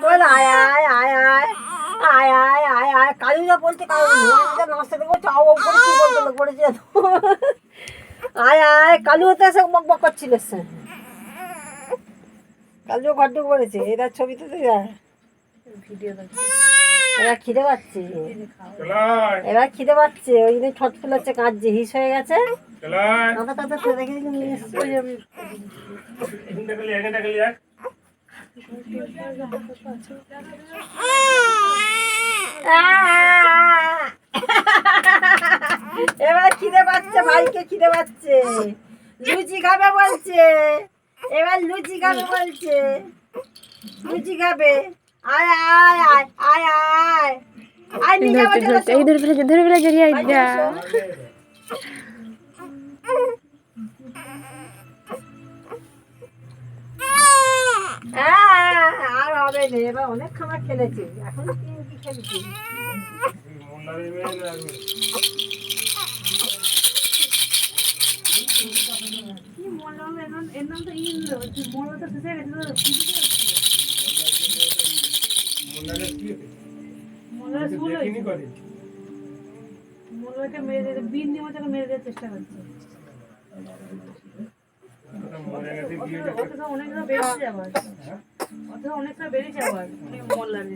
বল আয় আয় আয় আয় আয় আয় আয় আয় কালুরা বলতে নাচতে দেখবো চাও করে কি বলতে করেছে আয় আয় কালু হতে এসে বক বক করছিল কালু ঘর ঢুকে পড়েছে এরা ছবিতে তো যায় ভিডিও দেখছে এরা খিদে পাচ্ছে এবার খিদে পাচ্ছে ওই জন্য ঠট ফুলাচ্ছে কাঁদছে হিস হয়ে গেছে কাঁদা কাঁদা রেখে নিয়ে এসছে এবার খিদে পাচ্ছে ভাইকে খিদে পাচ্ছে লুচি খাবে বলছে এবার লুচি খাবে বলছে লুচি খাবে আয় আয় আয় আয় আয় আয় নিয়ে ধরে ফেলে জড়িয়ে যা আর হবে না এবার অনেক খাবার খেলেছি এখন কি খেলেছি মেরে দেওয়ার চেষ্টা করছে অনেকটা বেড়েছে আবার অনেকটা বেড়েছে আবার মোল্লার